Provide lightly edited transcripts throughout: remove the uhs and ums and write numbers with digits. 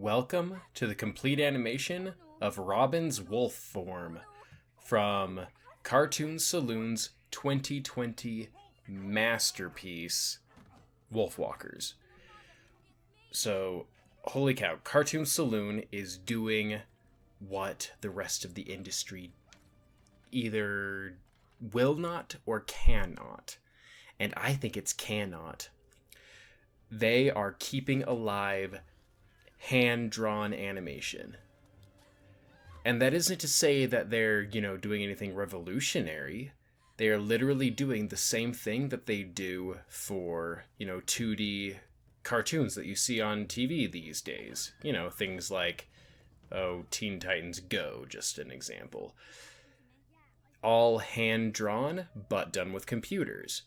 Welcome to the complete animation of Robyn's wolf form from Cartoon Saloon's 2020 masterpiece, Wolfwalkers. So, holy cow, Cartoon Saloon is doing what the rest of the industry either will not or cannot. And I think it's cannot. They are keeping alive hand-drawn animation. And that isn't to say that they're, doing anything revolutionary. They are literally doing the same thing that they do for, 2D cartoons that you see on TV these days. Things like, Teen Titans Go, just an example. All hand-drawn, but done with computers.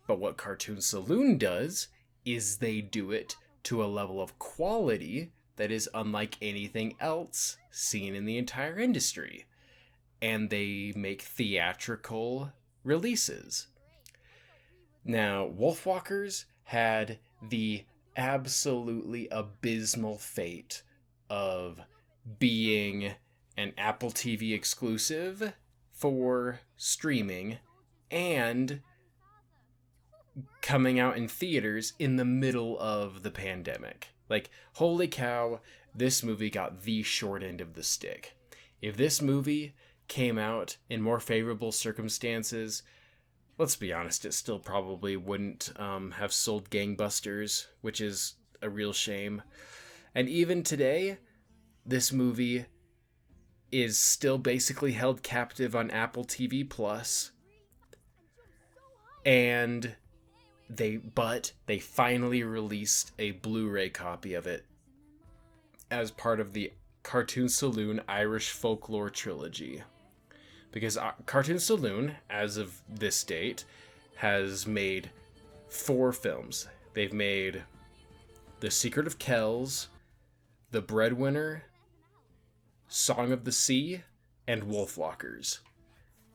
But what Cartoon Saloon does is they do it to a level of quality that is unlike anything else seen in the entire industry. And they make theatrical releases. Now, Wolfwalkers had the absolutely abysmal fate of being an Apple TV exclusive for streaming and coming out in theaters in the middle of the pandemic. Like, holy cow, this movie got the short end of the stick. If this movie came out in more favorable circumstances, let's be honest, it still probably wouldn't have sold gangbusters, which is a real shame. And even today, this movie is still basically held captive on Apple TV Plus. And they finally released a Blu-ray copy of it as part of the Cartoon Saloon Irish Folklore Trilogy. Because Cartoon Saloon, as of this date, has made 4 films. They've made The Secret of Kells, The Breadwinner, Song of the Sea, and Wolfwalkers.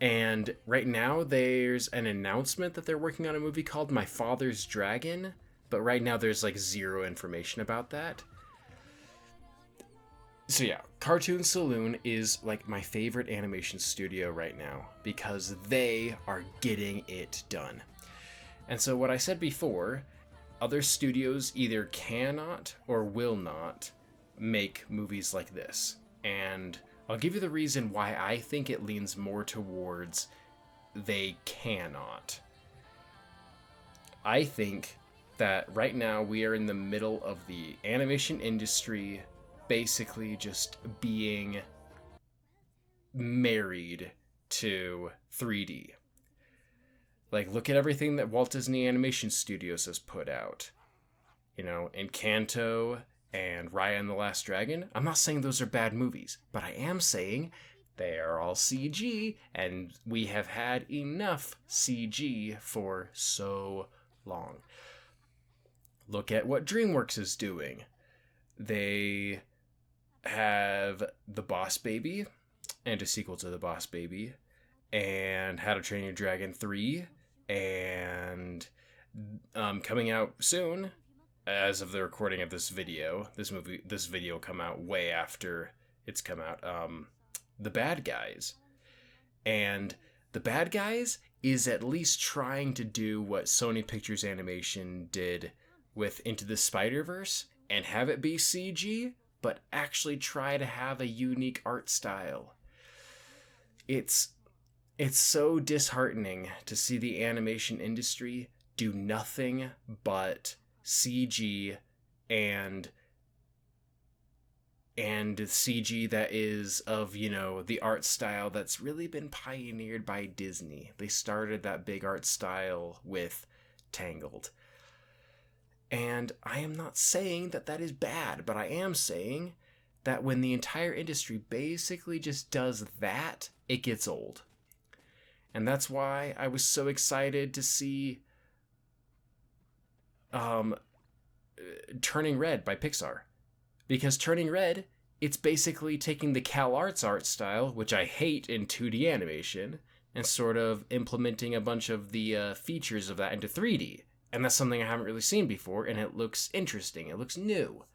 And right now there's an announcement that they're working on a movie called My Father's Dragon, but right now there's like zero information about that. So yeah, Cartoon Saloon is like my favorite animation studio right now because they are getting it done. And so what I said before, other studios either cannot or will not make movies like this. And I'll give you the reason why I think it leans more towards they cannot. I think that right now we are in the middle of the animation industry basically just being married to 3D. Like, look at everything that Walt Disney Animation Studios has put out. Encanto and Raya and the Last Dragon. I'm not saying those are bad movies, but I am saying they are all CG, and we have had enough CG for so long. Look at what DreamWorks is doing. They have The Boss Baby, and a sequel to The Boss Baby, and How to Train Your Dragon 3, and coming out soon, as of the recording of this video, this video will come out way after it's come out, The Bad Guys. And The Bad Guys is at least trying to do what Sony Pictures Animation did with Into the Spider-Verse and have it be CG, but actually try to have a unique art style. It's so disheartening to see the animation industry do nothing but CG and CG that is of, the art style that's really been pioneered by Disney. They started that big art style with Tangled. And I am not saying that that is bad, but I am saying that when the entire industry basically just does that, it gets old. And that's why I was so excited to see Turning Red by Pixar. Because Turning Red, it's basically taking the CalArts art style, which I hate in 2D animation, and sort of implementing a bunch of the features of that into 3D. And that's something I haven't really seen before, and it looks interesting. It looks new.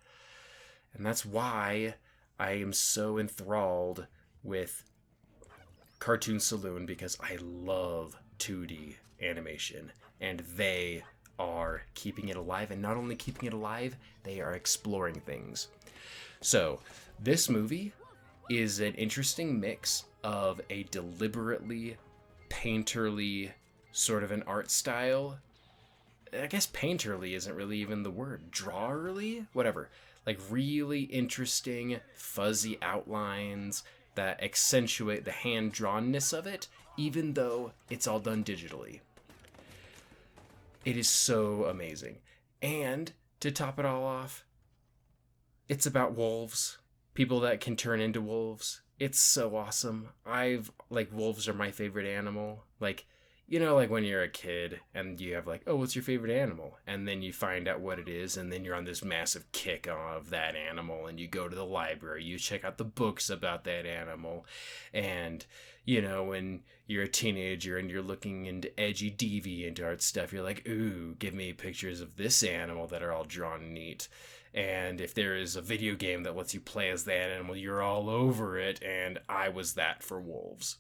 And that's why I am so enthralled with Cartoon Saloon, because I love 2D animation, and they are keeping it alive, and not only keeping it alive, they are exploring things. So, this movie is an interesting mix of a deliberately painterly sort of an art style. I guess painterly isn't really even the word. Drawerly? Whatever. Like really interesting, fuzzy outlines that accentuate the hand-drawnness of it, even though it's all done digitally. It is so amazing. And to top it all off, it's about wolves. People that can turn into wolves. It's so awesome. Wolves are my favorite animal. Like, like when you're a kid and you have oh, what's your favorite animal? And then you find out what it is, and then you're on this massive kick of that animal, and you go to the library, you check out the books about that animal, and, when you're a teenager and you're looking into edgy, deviant art stuff, you're like, ooh, give me pictures of this animal that are all drawn neat. And if there is a video game that lets you play as that animal, you're all over it, and I was that for wolves.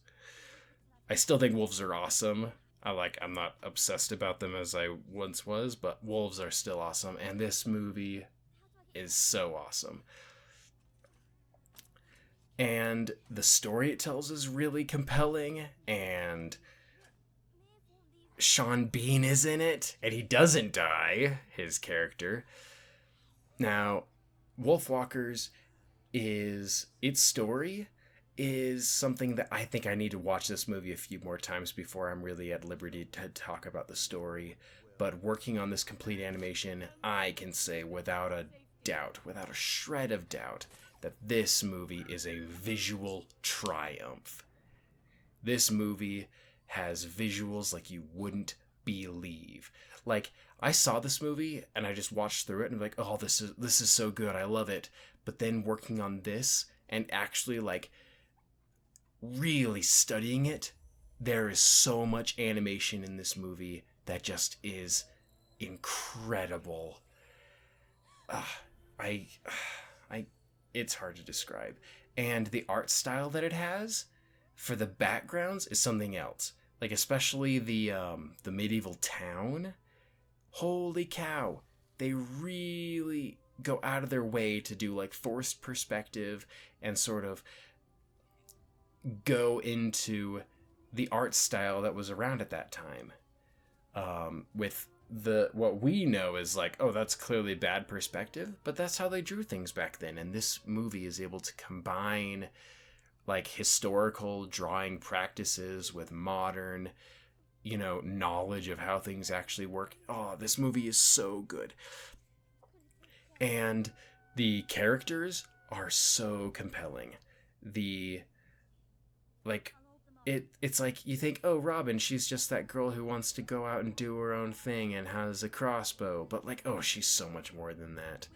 I still think wolves are awesome. I'm not obsessed about them as I once was, but wolves are still awesome, and this movie is so awesome. And the story it tells is really compelling, and Sean Bean is in it, and he doesn't die, his character. Now, Wolfwalkers its story is something that I think I need to watch this movie a few more times before I'm really at liberty to talk about the story. But working on this complete animation, I can say without a doubt, without a shred of doubt, that this movie is a visual triumph. This movie has visuals like you wouldn't believe. I saw this movie and I just watched through it and I'm like, oh, this is so good, I love it. But then working on this and actually really studying it, there is so much animation in this movie that just is incredible. It's hard to describe. And the art style that it has for the backgrounds is something else. Especially the medieval town. Holy cow. They really go out of their way to do forced perspective and sort of go into the art style that was around at that time. With what we know is oh, that's clearly bad perspective, but that's how they drew things back then. And this movie is able to combine historical drawing practices with modern, knowledge of how things actually work. Oh, this movie is so good. And the characters are so compelling. It's you think, oh, Robyn, she's just that girl who wants to go out and do her own thing and has a crossbow. But oh, she's so much more than that.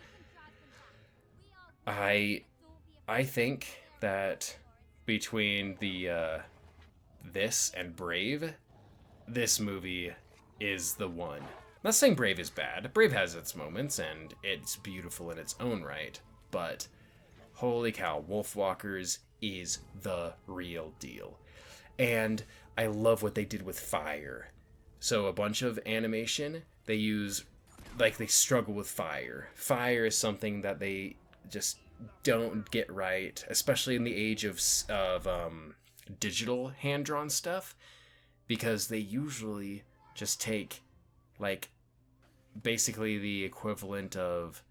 I think that between this and Brave, this movie is the one. I'm not saying Brave is bad. Brave has its moments and it's beautiful in its own right, but holy cow, Wolfwalkers is the real deal. And I love what they did with fire. So a bunch of animation, they use, they struggle with fire. Fire is something that they just don't get right, especially in the age of digital hand-drawn stuff, because they usually just take basically the equivalent of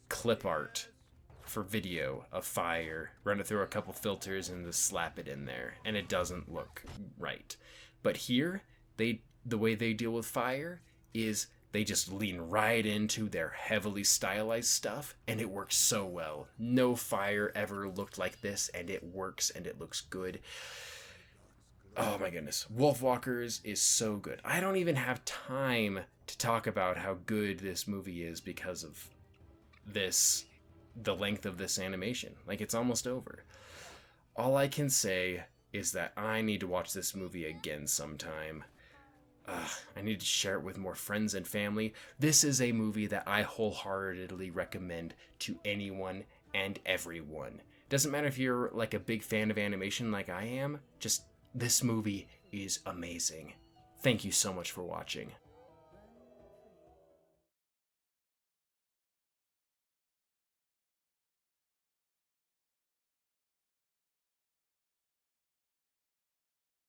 clip art for video of fire, run it through a couple filters and just slap it in there, and it doesn't look right. But here, the way they deal with fire is they just lean right into their heavily stylized stuff, and it works so well. No fire ever looked like this, and it works, and it looks good. Oh my goodness. Wolfwalkers is so good. I don't even have time to talk about how good this movie is because of the length of this animation. It's almost over. All I can say is that I need to watch this movie again sometime. I need to share it with more friends and family. This is a movie that I wholeheartedly recommend to anyone and everyone. Doesn't matter if you're like a big fan of animation like I am, just this movie is amazing. Thank you so much for watching.